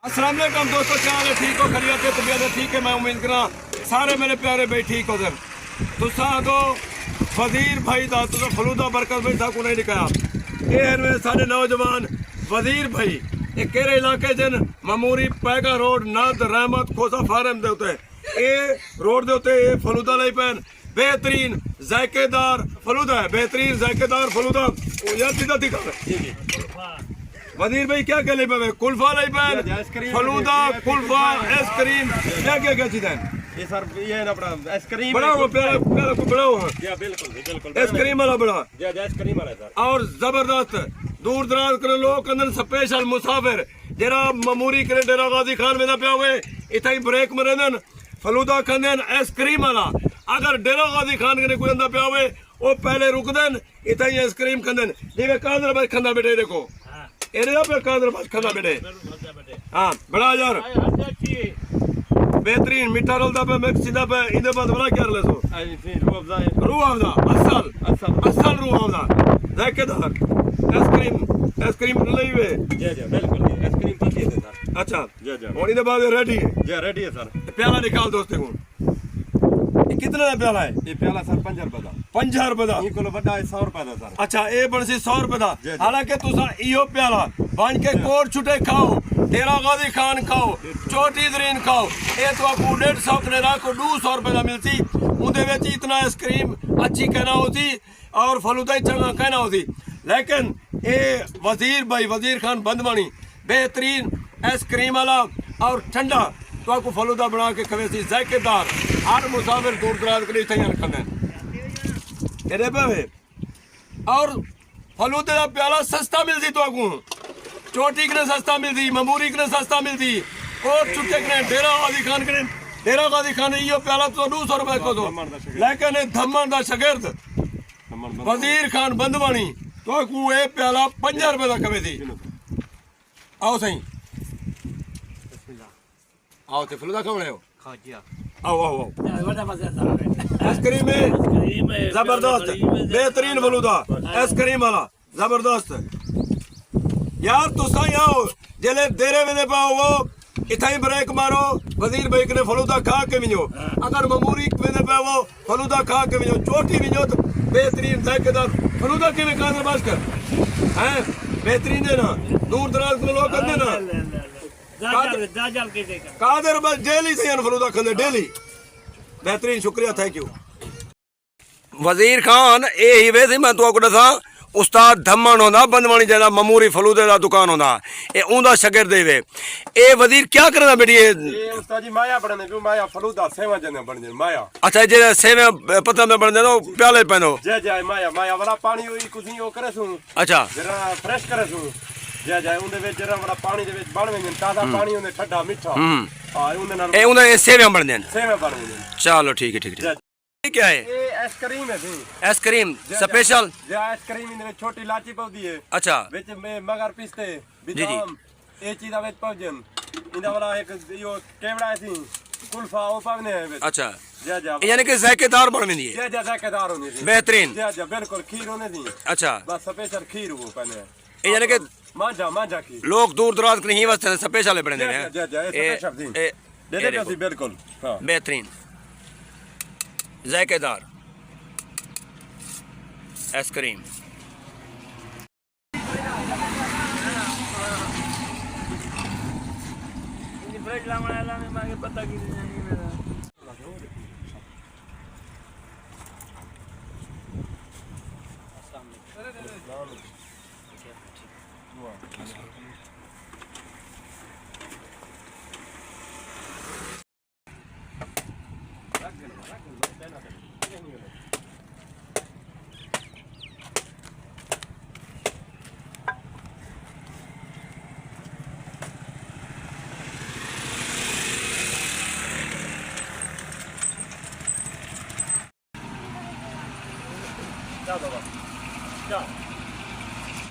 अस्सलाम वालेकुम दोस्तों, क्या हाल है? ठीक हो? खैरियत है? तबीयत है? ठीक है। मैं उम्मीद करा सारे मेरे प्यारे भाई ठीक हो सर। तुसा तो वजीर भाई दा तुसा फलूदा बरकत भाई साहब को नहीं दिखाया। ये सारे नौजवान वजीर भाई ये केरे इलाके जन मामूरी पैगा रोड नाद रहमत खोसा फार्म दे उते ये रोड दे उते ये फलूदा लाई पैन बेहतरीन जायकेदार फलूदा है। बेहतरीन जायकेदार फलूदा यार सीधा दिखा वजीर भाई क्या क्या ले पे कुल्फा लाई पैन फलूदा कुल्फा आइसक्रीम क्या क्या चीज है ये सर ये है ना अपना आइसक्रीम बड़ा हो प्यारा प्यारा को बड़ा हो जी बिल्कुल बिल्कुल आइसक्रीम वाला बड़ा जी आइसक्रीम वाला सर और जबरदस्त दूर दराज के लोग अंदर स्पेशल मुसाफिर जरा मामूरी करे डेरा गाजी खान में ना पे हुए इतना ही ब्रेक में रहन फलूदा खाने आइसक्रीम वाला अगर डेरा गाजी खान के कोई अंदर पे हुए वो पहले रुक देन इतना ही आइसक्रीम खाने जिवे कादर भाई खाना बेटे देखो एरिया पे कादर भाई खाना बेटे हाँ बड़ा यार बेहतरीन मीठा रोलदा पे मिक्स सीधा पे इधर बात बड़ा क्या ले सो रूह अफ़ज़ा असल रूह अफ़ज़ा जायकेदार आइसक्रीम ले वे जी जी बिल्कुल आइसक्रीम तो दे सर अच्छा जी जी और इधर बाद रेडी है जी रेडी है सर प्याला निकाल दोस्ते को ये कितना का प्याला है ये प्याला सर 5 रुपए दा 5 रुपए दा ये कोलो बड़ा है 100 रुपए दा सर अच्छा ये बनसी 100 रुपए दा हालांकि तुसा इयो प्याला बन के कोट छुटे खाओ डेरा गाजी खान खाओ छोटी दरीन खाओ ये तो आपको 150 कने राखो 200 रुपए दा मिलती उनदे विच इतना आइसक्रीम अच्छी कहना होती और फलूदा ही चंगा कहना होती लेकिन ये वजीर भाई वजीर खान बंदवानी बेहतरीन आइसक्रीम वाला और ठंडा तो आपको फलूदा बना के खवे सी जायकेदार हर मुसाफिर दूर दराज के लिए तैयार करने पे और फलूदे का प्याला सस्ता मिलती तो आपको चोटी के सस्ता मिलती ममूरी के सस्ता मिलती और छुट्टे के डेरा गाजी खान यो प्याला तो 200 रुपए को दो लेकिन धम्मन का शगिर्द वजीर खान बंदवानी तो आपको ये प्याला 5 रुपए का खवे थी आओ सही आओ ते फलूदा खाने हो आओ आओ आइसक्रीम जबरदस्त बेहतरीन फलूदा आइसक्रीम वाला जबरदस्त यार तुसा आओ जेले देरे वेदे पाओ वो इतना ही ब्रेक मारो वजीर भाई ने फलूदा खा के विनो अगर मामूरी वेदे पाओ फलूदा खा के विनो चोटी विनो तो बेहतरीन जायकेदार फलूदा के में कादर बास कर हैं बेहतरीन है ना दूर दराज के लोग कहते ना कादर बस डेली से फलूदा खाने डेली बेहतरीन शुक्रिया थैंक यू वजीर खान ये ही वे मैं तो दसा उस्ताद धम्मन होंदा बंदवानी जरा मामूरी फलूदे दा दुकान होंदा ए उंदा शगिर्द देवे ए वजीर क्या करना बेटी ये उस्ताद जी माया बनने जो माया फलूदा सेवा जने बन जे माया अच्छा जे सेवे पता में बन दे प्याले पेनो जय जय माया माया वाला पानी होई कुछ नहीं ओ करे सु अच्छा जरा फ्रेश करे सु जय जय उनदे विच जरा वाला पानी दे विच बन वेंदन ताजा पानी उनदे ठंडा मीठा हां उनदे नाल ए उनदे सेवे बन देन सेवे बन वेंदन चलो ठीक है ये क्या है ये आइसक्रीम है जी आइसक्रीम स्पेशल जे आइसक्रीम इनमें छोटी इलायची पाउदी है अच्छा विच में मगर पिस्ते बिदाम ए चीज़ विच पाउजन इंदा वाला एक यो केवड़ा सी कुल्फा ओ पावने है अच्छा जा जा यानी कि जायकेदार बन वेंदी है जा जा जायकेदार होनी थी बेहतरीन जा जा बिल्कुल खीर होने थी अच्छा बस स्पेशल खीर हो पने यानी कि मांझा खीर लोग दूर दराज के नहीं वास्ते स्पेशल बने हैं जा जा स्पेशल थी दे दे सी बिल्कुल हां बेहतरीन जायकेदार आइसक्रीम पता जा बाबा